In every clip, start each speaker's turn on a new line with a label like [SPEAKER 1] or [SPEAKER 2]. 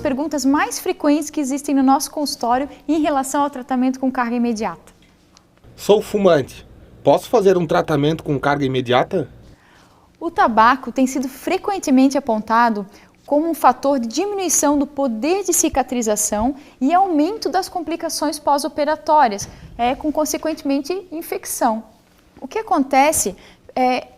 [SPEAKER 1] das perguntas mais frequentes que existem no nosso consultório em relação ao tratamento com carga imediata.
[SPEAKER 2] Sou fumante. Posso fazer um tratamento com carga imediata?
[SPEAKER 1] O tabaco tem sido frequentemente apontado como um fator de diminuição do poder de cicatrização e aumento das complicações pós-operatórias, com consequentemente infecção. O que acontece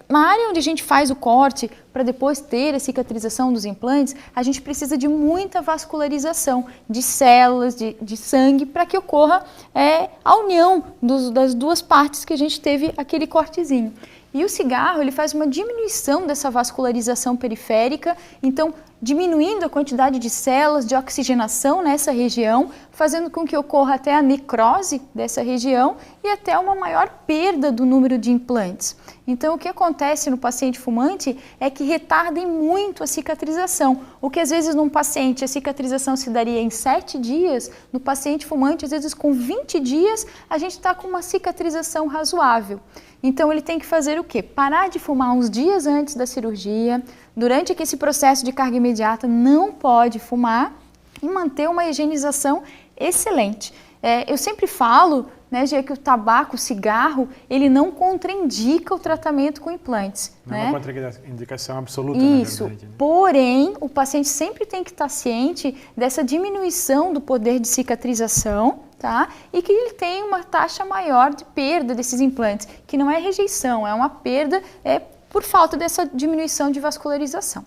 [SPEAKER 1] na área onde a gente faz o corte, para depois ter a cicatrização dos implantes, a gente precisa de muita vascularização de células, de sangue, para que ocorra a união das duas partes que a gente teve aquele cortezinho. E o cigarro, ele faz uma diminuição dessa vascularização periférica, então diminuindo a quantidade de células, de oxigenação nessa região, fazendo com que ocorra até a necrose dessa região e até uma maior perda do número de implantes. Então, o que acontece no paciente fumante é que retardem muito a cicatrização. O que às vezes num paciente a cicatrização se daria em 7 dias, no paciente fumante, às vezes com 20 dias, a gente está com uma cicatrização razoável. Então, ele tem que fazer o quê? Parar de fumar uns dias antes da cirurgia, durante esse processo de carga imediata, não pode fumar e manter uma higienização excelente. Eu sempre falo, né, Gê, que o tabaco, o cigarro, ele não contraindica o tratamento com implantes.
[SPEAKER 3] Não é uma contraindicação absoluta,
[SPEAKER 1] Isso,
[SPEAKER 3] na verdade, né?
[SPEAKER 1] Porém, o paciente sempre tem que estar ciente dessa diminuição do poder de cicatrização, tá? E que ele tem uma taxa maior de perda desses implantes, que não é rejeição, é uma perda por falta dessa diminuição de vascularização.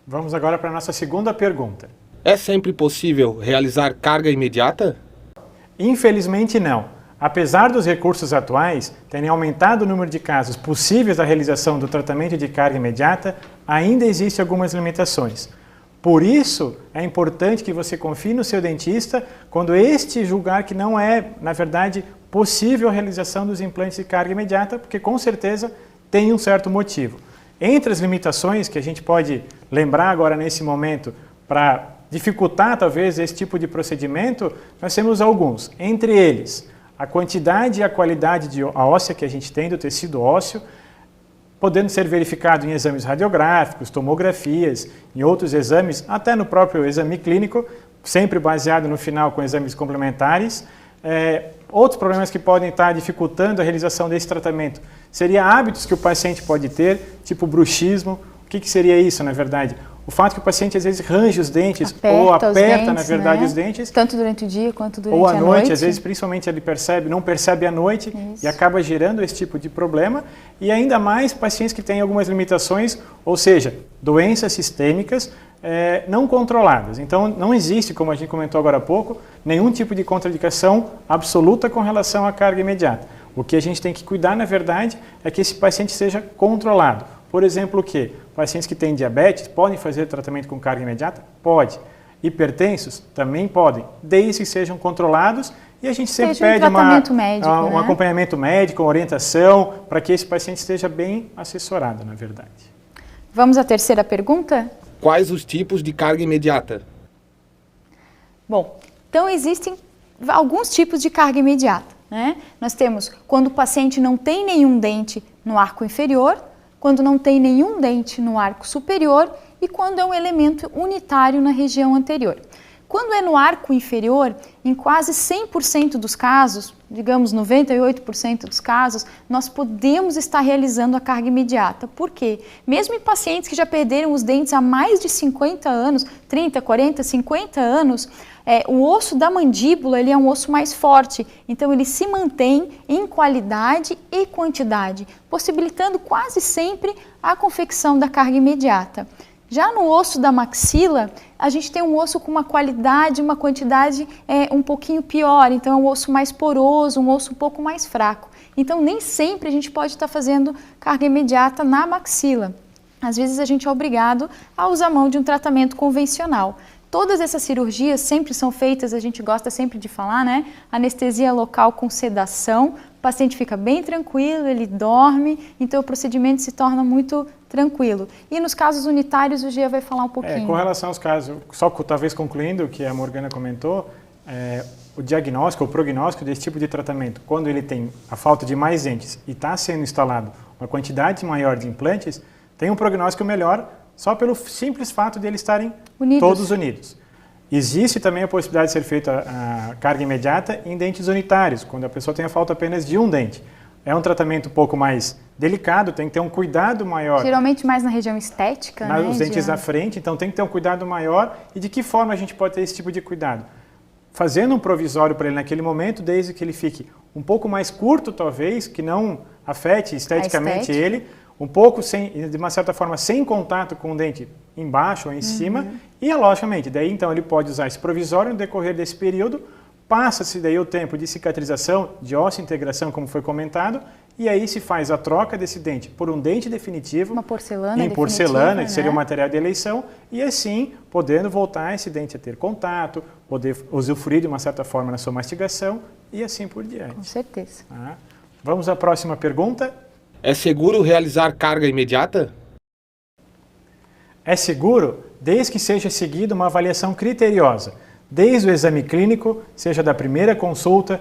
[SPEAKER 3] Vamos agora para a nossa segunda pergunta.
[SPEAKER 2] É sempre possível realizar carga imediata?
[SPEAKER 3] Infelizmente não. Apesar dos recursos atuais terem aumentado o número de casos possíveis da realização do tratamento de carga imediata, ainda existem algumas limitações. Por isso, é importante que você confie no seu dentista quando este julgar que não é, na verdade, possível a realização dos implantes de carga imediata, porque com certeza tem um certo motivo. Entre as limitações que a gente pode lembrar agora nesse momento para dificultar talvez esse tipo de procedimento, nós temos alguns. Entre eles, a quantidade e a qualidade óssea que a gente tem do tecido ósseo, podendo ser verificado em exames radiográficos, tomografias, em outros exames, até no próprio exame clínico, sempre baseado no final com exames complementares. Outros problemas que podem estar dificultando a realização desse tratamento seria hábitos que o paciente pode ter, tipo bruxismo. O que seria isso, na verdade? O fato que o paciente às vezes range os dentes ou aperta, na verdade, os dentes.
[SPEAKER 1] Tanto durante o dia quanto durante a noite.
[SPEAKER 3] Ou à noite, às vezes, principalmente ele não percebe à noite e acaba gerando esse tipo de problema. E ainda mais pacientes que têm algumas limitações, ou seja, doenças sistêmicas não controladas. Então, não existe, como a gente comentou agora há pouco, nenhum tipo de contraindicação absoluta com relação à carga imediata. O que a gente tem que cuidar, na verdade, é que esse paciente seja controlado. Por exemplo, o quê? Pacientes que têm diabetes podem fazer tratamento com carga imediata? Pode. Hipertensos? Também podem, desde que sejam controlados e a gente sempre pede um acompanhamento médico, uma orientação, para que esse paciente esteja bem assessorado, na verdade.
[SPEAKER 1] Vamos à terceira pergunta?
[SPEAKER 2] Quais os tipos de carga imediata?
[SPEAKER 1] Bom, então existem alguns tipos de carga imediata, né? Nós temos quando o paciente não tem nenhum dente no arco inferior, quando não tem nenhum dente no arco superior e quando é um elemento unitário na região anterior. Quando é no arco inferior, em quase 100% dos casos, digamos 98% dos casos, nós podemos estar realizando a carga imediata. Por quê? Mesmo em pacientes que já perderam os dentes há mais de 50 anos, 30, 40, 50 anos, o osso da mandíbula ele é um osso mais forte, então ele se mantém em qualidade e quantidade, possibilitando quase sempre a confecção da carga imediata. Já no osso da maxila, a gente tem um osso com uma qualidade, uma quantidade um pouquinho pior, então é um osso mais poroso, um osso um pouco mais fraco. Então nem sempre a gente pode estar fazendo carga imediata na maxila. Às vezes a gente é obrigado a usar mão de um tratamento convencional. Todas essas cirurgias sempre são feitas, a gente gosta sempre de falar, né? Anestesia local com sedação, o paciente fica bem tranquilo, ele dorme, então o procedimento se torna muito tranquilo. E nos casos unitários o Gia vai falar um pouquinho.
[SPEAKER 3] Com relação aos casos, só talvez concluindo o que a Morgana comentou, o diagnóstico, o prognóstico desse tipo de tratamento, quando ele tem a falta de mais dentes e está sendo instalado uma quantidade maior de implantes, tem um prognóstico melhor, só pelo simples fato de eles estarem
[SPEAKER 1] Unidos.
[SPEAKER 3] todos unidos. Existe também a possibilidade de ser feita a carga imediata em dentes unitários, quando a pessoa tem a falta apenas de um dente. É um tratamento um pouco mais delicado, tem que ter um cuidado maior.
[SPEAKER 1] Geralmente mais na região estética, né?
[SPEAKER 3] Os dentes da frente, então tem que ter um cuidado maior. E de que forma a gente pode ter esse tipo de cuidado? Fazendo um provisório para ele naquele momento, desde que ele fique um pouco mais curto, talvez, que não afete esteticamente ele, um pouco, de uma certa forma, sem contato com o dente embaixo ou em cima. E, logicamente, daí então ele pode usar esse provisório no decorrer desse período. Passa-se daí o tempo de cicatrização, de ósseo-integração, como foi comentado, e aí se faz a troca desse dente por um dente definitivo,
[SPEAKER 1] uma porcelana
[SPEAKER 3] em porcelana,
[SPEAKER 1] né?
[SPEAKER 3] que seria o material de eleição, e assim, podendo voltar esse dente a ter contato, poder usufruir de uma certa forma na sua mastigação, e assim por diante.
[SPEAKER 1] Com certeza.
[SPEAKER 3] Tá? Vamos à próxima pergunta.
[SPEAKER 2] É seguro realizar carga imediata?
[SPEAKER 3] É seguro desde que seja seguida uma avaliação criteriosa, desde o exame clínico, seja da primeira consulta,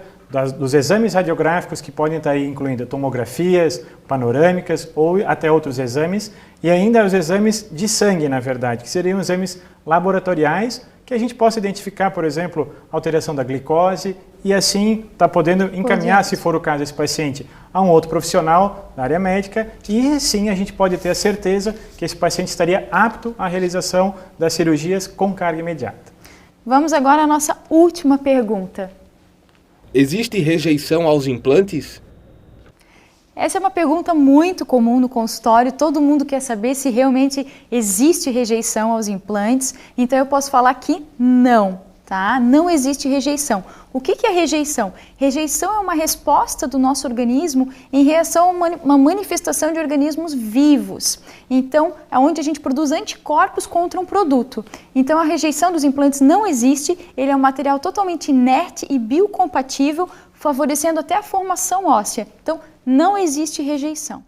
[SPEAKER 3] dos exames radiográficos que podem estar aí incluindo tomografias, panorâmicas ou até outros exames, e ainda os exames de sangue, na verdade, que seriam exames laboratoriais, que a gente possa identificar, por exemplo, alteração da glicose e assim está podendo encaminhar, se for o caso, esse paciente a um outro profissional da área médica e assim a gente pode ter a certeza que esse paciente estaria apto à realização das cirurgias com carga imediata.
[SPEAKER 1] Vamos agora à nossa última pergunta.
[SPEAKER 2] Existe rejeição aos implantes?
[SPEAKER 1] Essa é uma pergunta muito comum no consultório, todo mundo quer saber se realmente existe rejeição aos implantes, então eu posso falar que não, tá? Não existe rejeição. O que é rejeição? Rejeição é uma resposta do nosso organismo em reação a uma manifestação de organismos vivos. Então, é onde a gente produz anticorpos contra um produto. Então, a rejeição dos implantes não existe, ele é um material totalmente inerte e biocompatível, favorecendo até a formação óssea. Então, não existe rejeição.